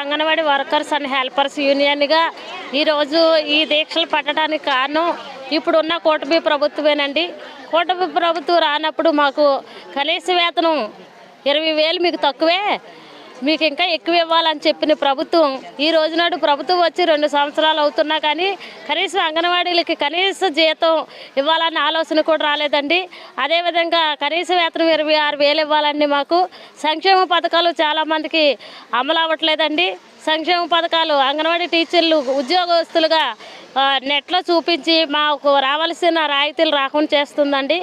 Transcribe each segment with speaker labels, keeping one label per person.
Speaker 1: Anganwadi workers and helpers యూనియన్గా ఈరోజు ఈ దీక్షలు పట్టడానికి కారణం ఇప్పుడున్న కూటమి ప్రభుత్వమేనండి. కూటమి ప్రభుత్వం రానప్పుడు మాకు కనీస వేతనం 20,000 మీకు తక్కువే, మీకు ఇంకా ఎక్కువ ఇవ్వాలని చెప్పిన ప్రభుత్వం ఈ రోజునాడు ప్రభుత్వం వచ్చి 2 సంవత్సరాలు అవుతున్నా కానీ కనీసం అంగన్వాడీలకి కనీస జీతం ఇవ్వాలన్న ఆలోచన కూడా రాలేదండి. అదేవిధంగా కనీస వేతనం 26,000 ఇవ్వాలండి. మాకు సంక్షేమ పథకాలు చాలామందికి అమలు అవ్వట్లేదండి. సంక్షేమ పథకాలు అంగన్వాడీ టీచర్లు ఉద్యోగస్తులుగా నెట్లో చూపించి మాకు రావాల్సిన రాయితీలు రాకుండా చేస్తుందండి.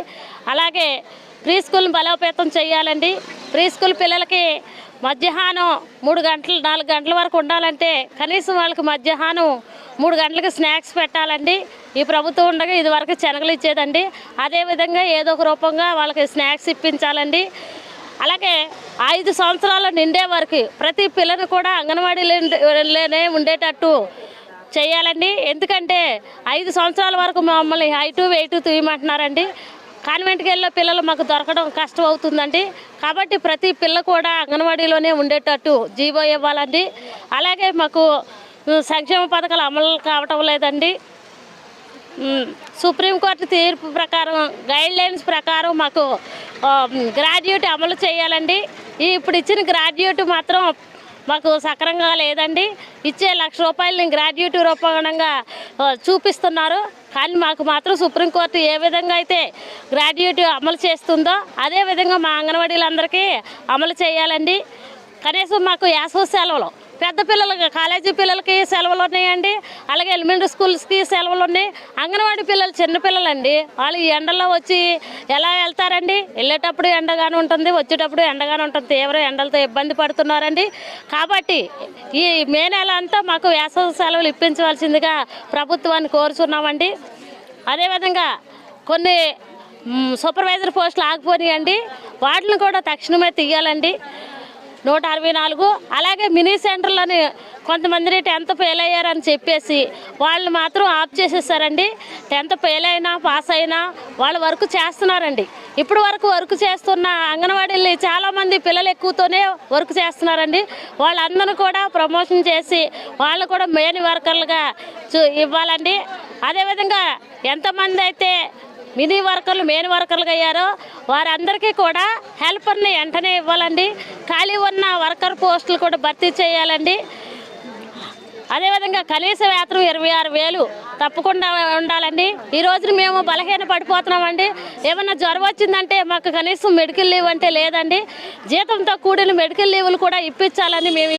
Speaker 1: అలాగే ప్రీ స్కూల్ని బలోపేతం చేయాలండి. ప్రీ స్కూల్ పిల్లలకి మధ్యాహ్నం 3 గంటలు 4 గంటల వరకు ఉండాలంటే కనీసం వాళ్ళకి మధ్యాహ్నం 3 గంటలకి స్నాక్స్ పెట్టాలండి. ఈ ప్రభుత్వం ఉండగా ఇదివరకు శనగలు ఇచ్చేదండి. అదేవిధంగా ఏదో ఒక రూపంగా వాళ్ళకి స్నాక్స్ ఇప్పించాలండి. అలాగే 5 సంవత్సరాలు నిండే వరకు ప్రతి పిల్లని కూడా అంగన్వాడీలోనే ఉండేటట్టు చేయాలండి. ఎందుకంటే 5 సంవత్సరాల వరకు మమ్మల్ని హైటు వెయిట్ తీయమంటున్నారండి. కాన్వెంట్కి వెళ్ళే పిల్లలు మాకు దొరకడం కష్టం అవుతుందండి. కాబట్టి ప్రతి పిల్ల కూడా అంగన్వాడీలోనే ఉండేటట్టు జీవో ఇవ్వాలండి. అలాగే మాకు సంక్షేమ పథకాలు అమలు కావటం లేదండి. సుప్రీంకోర్టు తీర్పు ప్రకారం గైడ్లైన్స్ ప్రకారం మాకు గ్రాడ్యుయేట్ అమలు చేయాలండి. ఇప్పుడు ఇచ్చిన గ్రాడ్యుయేట్ మాత్రం మాకు సక్రంగా లేదండి. ఇచ్చే ₹1,00,000 గ్రాడ్యుయేట్ రూపంగా చూపిస్తున్నారు. కానీ మాకు మాత్రం సుప్రీంకోర్టు ఏ విధంగా అయితే గ్రాడ్యుయేట్ అమలు చేస్తుందో అదే విధంగా మా అంగన్వాడీలందరికీ అమలు చేయాలండి. కనీసం మాకు వేసవి సెలవులు పెద్ద పిల్లలకి కాలేజీ పిల్లలకి సెలవులు ఉన్నాయండి. అలాగే ఎలిమెంటరీ స్కూల్స్కి సెలవులు ఉన్నాయి. అంగన్వాడీ పిల్లలు చిన్నపిల్లలండి, వాళ్ళు ఈ ఎండల్లో వచ్చి ఎలా వెళ్తారండి? వెళ్ళేటప్పుడు ఎండగానే ఉంటుంది, వచ్చేటప్పుడు ఎండగానే ఉంటుంది. తీవ్ర ఎండలతో ఇబ్బంది పడుతున్నారండి. కాబట్టి ఈ మే నెల అంతా మాకు వేసవి సెలవులు ఇప్పించవలసిందిగా ప్రభుత్వాన్ని కోరుచున్నామండి. అదేవిధంగా కొన్ని సూపర్వైజర్ పోస్టులు ఆగిపోయినాయండి, వాటిని కూడా తక్షణమే తీయాలండి. 164. అలాగే మినీ సెంటర్లని కొంతమందిని 10th ఫెయిల్ అయ్యారని చెప్పేసి వాళ్ళు మాత్రం ఆఫ్ చేసేసారండి. 10th ఫెయిల్ అయినా పాస్ అయినా వాళ్ళు వర్క్ చేస్తున్నారండి. ఇప్పుడు వరకు వర్క్ చేస్తున్న అంగన్వాడీలు చాలామంది పిల్లలు ఎక్కువతోనే వర్క్ చేస్తున్నారండి. వాళ్ళందరూ కూడా ప్రమోషన్ చేసి వాళ్ళు కూడా మెయిన్ వర్కర్లుగా ఇవ్వాలండి. అదేవిధంగా ఎంతమంది అయితే మినీ వర్కర్లు మెయిన్ వర్కర్లుగా అయ్యారో వారందరికీ కూడా హెల్పర్ని వెంటనే ఇవ్వాలండి. ఖాళీ ఉన్న వర్కర్ పోస్టులు కూడా భర్తీ చేయాలండి. అదేవిధంగా కనీస వేతనం 26,000 తప్పకుండా ఉండాలండి. ఈ రోజున మేము బలహీన పడిపోతున్నామండి. ఏమన్నా జ్వరం వచ్చిందంటే మాకు కనీసం మెడికల్ లీవ్ అంటే లేదండి. జీతంతో కూడిన మెడికల్ లీవులు కూడా ఇప్పించాలని మేము